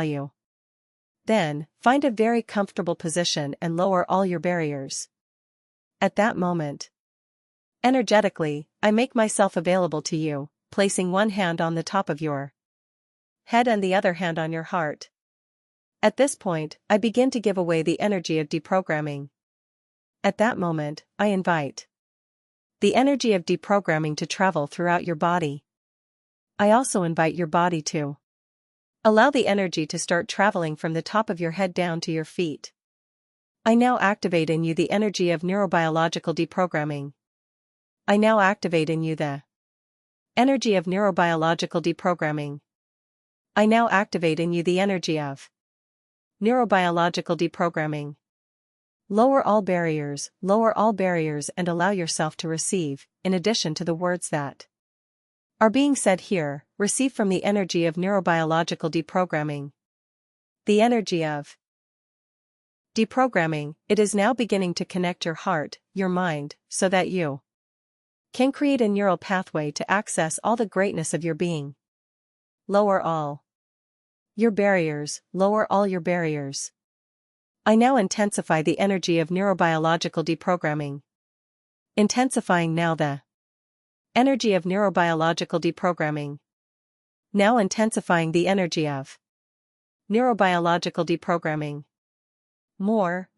value. Then, find a very comfortable position and lower all your barriers. At that moment, energetically, I make myself available to you, placing one hand on the top of your head and the other hand on your heart. At this point, I begin to give away the energy of deprogramming. At that moment, I invite the energy of deprogramming to travel throughout your body. I also invite your body to allow the energy to start traveling from the top of your head down to your feet. I now activate in you the energy of neurobiological deprogramming. I now activate in you the energy of neurobiological deprogramming. I now activate in you the energy of neurobiological deprogramming. Lower all barriers and allow yourself to receive, in addition to the words that are being said here, receive from the energy of neurobiological deprogramming. The energy of deprogramming, it is now beginning to connect your heart, your mind, so that you can create a neural pathway to access all the greatness of your being. Lower all your barriers, lower all your barriers. I now intensify the energy of neurobiological deprogramming. Intensifying now the energy of neurobiological deprogramming. Now intensifying the energy of neurobiological deprogramming. More.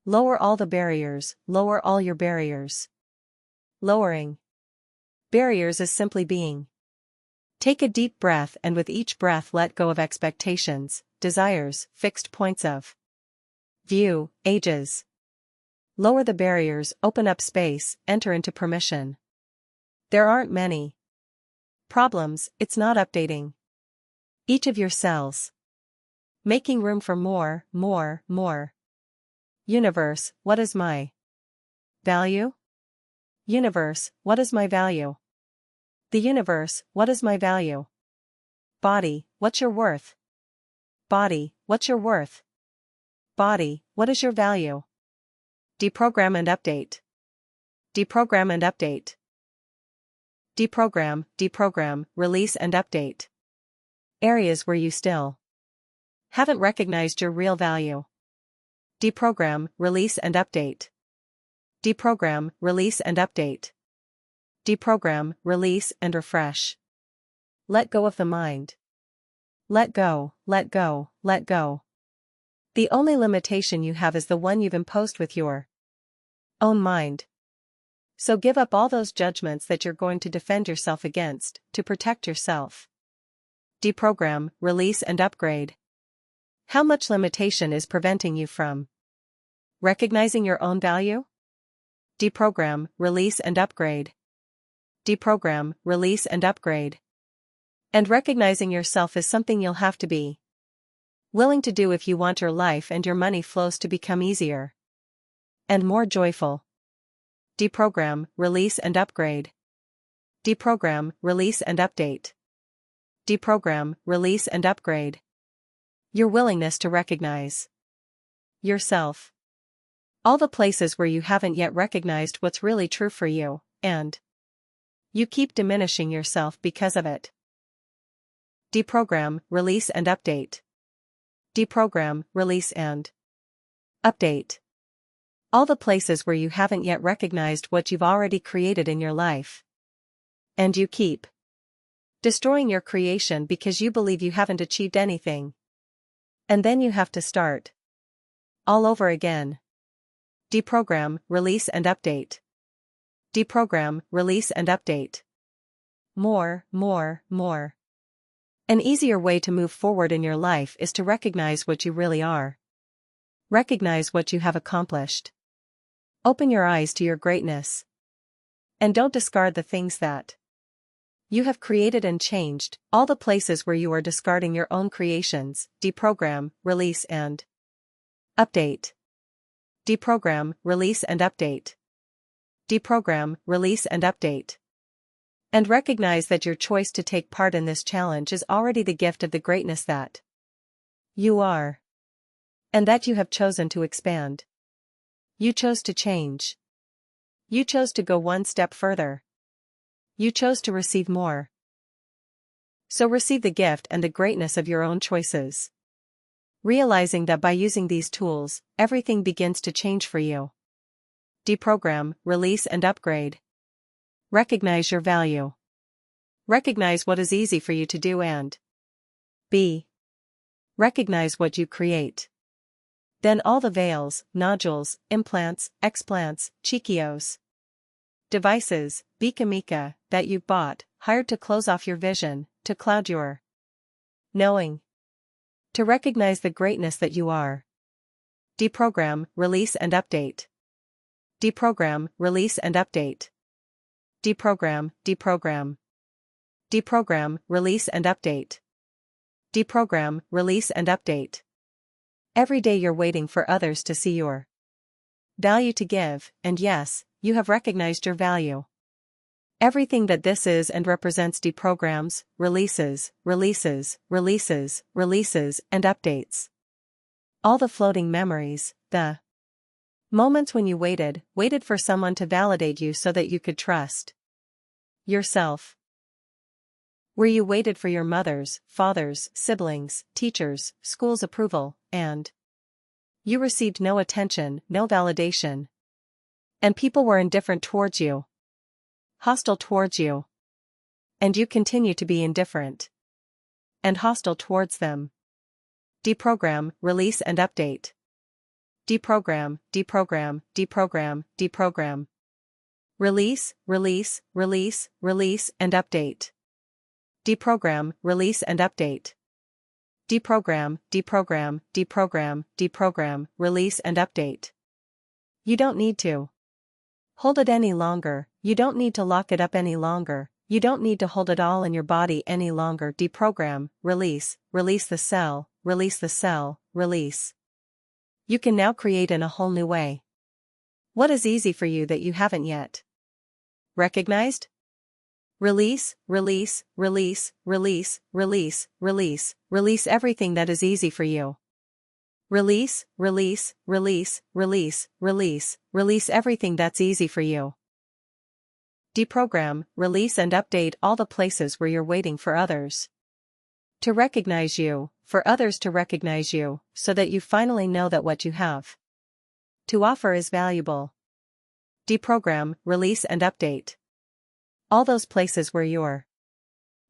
Lower all the barriers, lower all your barriers. Lowering barriers is simply being. Take a deep breath and with each breath let go of expectations, desires, fixed points of view, ages. Lower the barriers, open up space, enter into permission. There aren't many problems, it's not updating each of your cells. Making room for more. Universe, what is my value? Universe, what is my value? The universe, what is my value? Body, what's your worth? Body, what's your worth? Body, what is your value? Deprogram and update. Deprogram and update. Deprogram, release and update. Areas where you still haven't recognized your real value. Deprogram, release and update. Deprogram, release and update. Deprogram, release and refresh. Let go of the mind. Let go. The only limitation you have is the one you've imposed with your own mind. So give up all those judgments that you're going to defend yourself against, to protect yourself. Deprogram, release and upgrade. How much limitation is preventing you from recognizing your own value? Deprogram, release and upgrade. Deprogram, release and upgrade. And recognizing yourself is something you'll have to be willing to do if you want your life and your money flows to become easier and more joyful. Deprogram, release and upgrade. Deprogram, release and update. Deprogram, release and upgrade. Your willingness to recognize yourself. All the places where you haven't yet recognized what's really true for you, and you keep diminishing yourself because of it. Deprogram, release and update. Deprogram, release and update. All the places where you haven't yet recognized what you've already created in your life. And you keep destroying your creation because you believe you haven't achieved anything. And then you have to start all over again. Deprogram, release and update. Deprogram, release and update. More. An easier way to move forward in your life is to recognize what you really are. Recognize what you have accomplished. Open your eyes to your greatness. And don't discard the things that you have created and changed, all the places where you are discarding your own creations. Deprogram, release and update. Deprogram, release and update. Deprogram, release and update. And recognize that your choice to take part in this challenge is already the gift of the greatness that you are. And that you have chosen to expand. You chose to change. You chose to go one step further. You chose to receive more. So receive the gift and the greatness of your own choices. Realizing that by using these tools, everything begins to change for you. Deprogram, release and upgrade. Recognize your value. Recognize what is easy for you to do and be. Recognize what you create. Then all the veils, nodules, implants, explants, cheekios, devices, bika that you've bought, hired to close off your vision, to cloud your knowing. To recognize the greatness that you are. Deprogram, release and update. Deprogram, release and update. Deprogram, deprogram. Deprogram, release and update. Deprogram, release and update. Every day you're waiting for others to see your value to give, and yes, you have recognized your value. Everything that this is and represents deprograms, releases, releases, releases, releases, and updates. All the floating memories, the moments when you waited for someone to validate you so that you could trust yourself. Where you waited for your mother's, father's, siblings, teachers, school's approval, and you received no attention, no validation. And people were indifferent towards you, hostile towards you. And you continue to be indifferent and hostile towards them. Deprogram, release and update. Deprogram, deprogram, deprogram, deprogram. Release, release, release, release and update. Deprogram, release and update. Deprogram, deprogram, deprogram, deprogram, release and update. You don't need to hold it any longer, you don't need to lock it up any longer, you don't need to hold it all in your body any longer. Deprogram, release, release the cell, release the cell, release. You can now create in a whole new way. What is easy for you that you haven't yet recognized? Release, release, release, release, release, release, release everything that is easy for you. Release, release, release, release, release, release everything that's easy for you. Deprogram, release and update all the places where you're waiting for others to recognize you, for others to recognize you, so that you finally know that what you have to offer is valuable. Deprogram, release and update. All those places where you're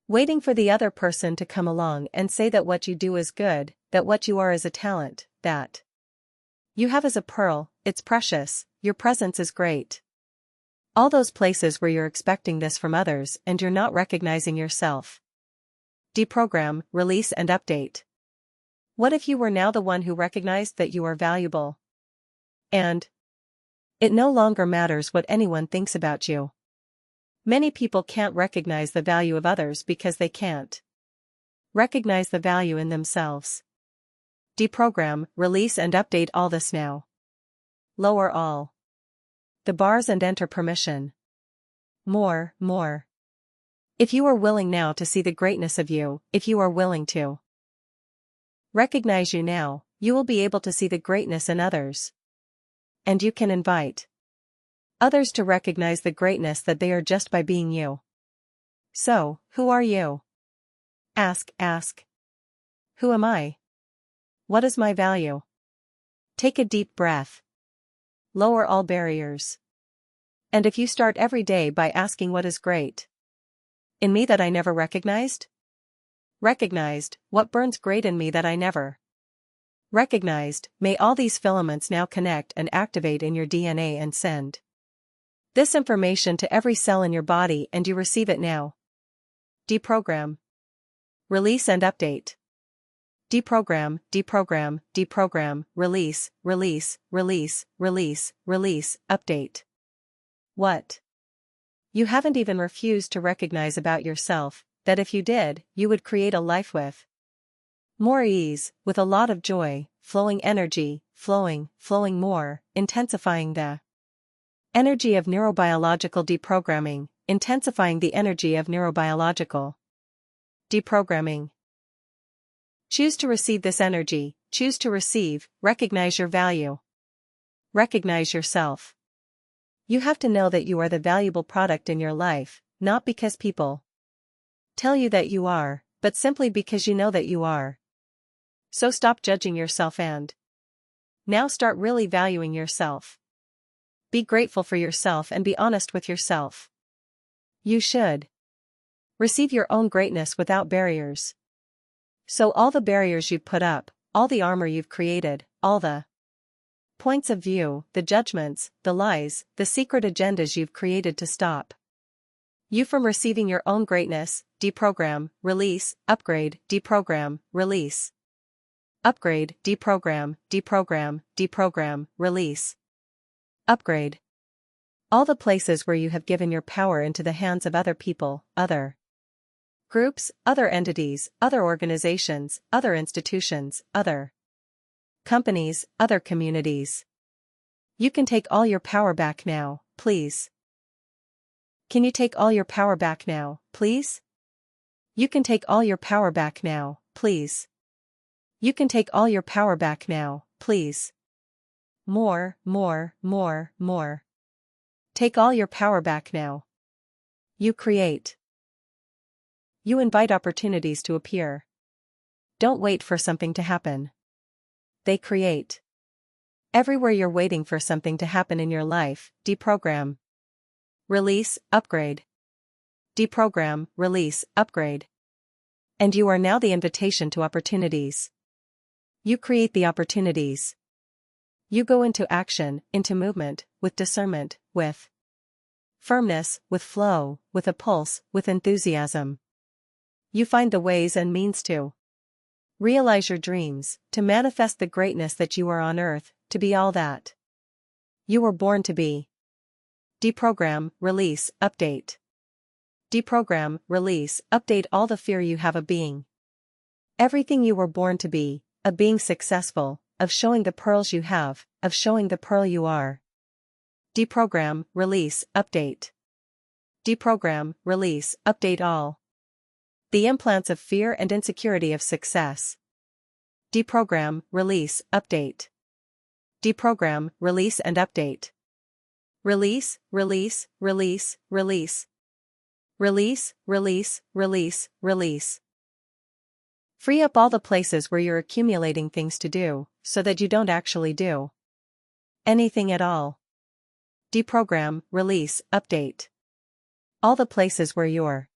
waiting for the other person to come along and say that what you do is good, that what you are is a talent, that you have is a pearl, it's precious, your presence is great. All those places where you're expecting this from others and you're not recognizing yourself. Deprogram, release and update. What if you were now the one who recognized that you are valuable? And it no longer matters what anyone thinks about you. Many people can't recognize the value of others because they can't recognize the value in themselves. Deprogram, release and update all this now. Lower all the bars and enter permission. More. If you are willing now to see the greatness of you, if you are willing to recognize you now, you will be able to see the greatness in others. And you can invite others to recognize the greatness that they are just by being you. So, who are you? Ask. Who am I? What is my value? Take a deep breath. Lower all barriers. And if you start every day by asking what is great in me that I never recognized? What burns great in me that I never recognized, may all these filaments now connect and activate in your DNA and send this information to every cell in your body and you receive it now. Deprogram. Release and update. Deprogram, deprogram, deprogram, release, release, release, release, release, update. What you haven't even refused to recognize about yourself, that if you did, you would create a life with more ease, with a lot of joy, flowing energy, flowing more, intensifying the energy of neurobiological deprogramming, intensifying the energy of neurobiological deprogramming. Choose to receive this energy, choose to receive, recognize your value. Recognize yourself. You have to know that you are the valuable product in your life, not because people tell you that you are, but simply because you know that you are. So stop judging yourself and now start really valuing yourself. Be grateful for yourself and be honest with yourself. You should receive your own greatness without barriers. So all the barriers you've put up, all the armor you've created, all the points of view, the judgments, the lies, the secret agendas you've created to stop you from receiving your own greatness, deprogram, release, upgrade, deprogram, release. Upgrade, deprogram, deprogram, deprogram, release. Upgrade. All the places where you have given your power into the hands of other people, other groups, other entities, other organizations, other institutions, other companies, other communities. You can take all your power back now, please. Can you take all your power back now, please? You can take all your power back now, please. You can take all your power back now, please. More, more, more, more. Take all your power back now. You create. You invite opportunities to appear. Don't wait for something to happen. They create. Everywhere you're waiting for something to happen in your life, deprogram. Release, upgrade. Deprogram, release, upgrade. And you are now the invitation to opportunities. You create the opportunities. You go into action, into movement, with discernment, with firmness, with flow, with a pulse, with enthusiasm. You find the ways and means to realize your dreams, to manifest the greatness that you are on earth, to be all that you were born to be. Deprogram, release, update. Deprogram, release, update all the fear you have of being everything you were born to be, of being successful, of showing the pearls you have, of showing the pearl you are. Deprogram, release, update. Deprogram, release, update all the implants of fear and insecurity of success. Deprogram, release, update. Deprogram, release and update. Release, release, release, release. Release, release, release, release. Free up all the places where you're accumulating things to do, so that you don't actually do anything at all. Deprogram, release, update. All the places where you're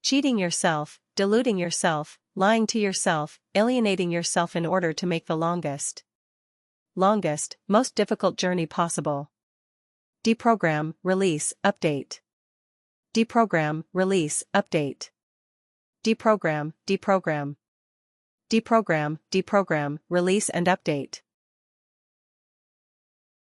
cheating yourself, deluding yourself, lying to yourself, alienating yourself in order to make the longest, most difficult journey possible. Deprogram, release, update. Deprogram, release, update. Deprogram, deprogram. Deprogram, deprogram, release and update.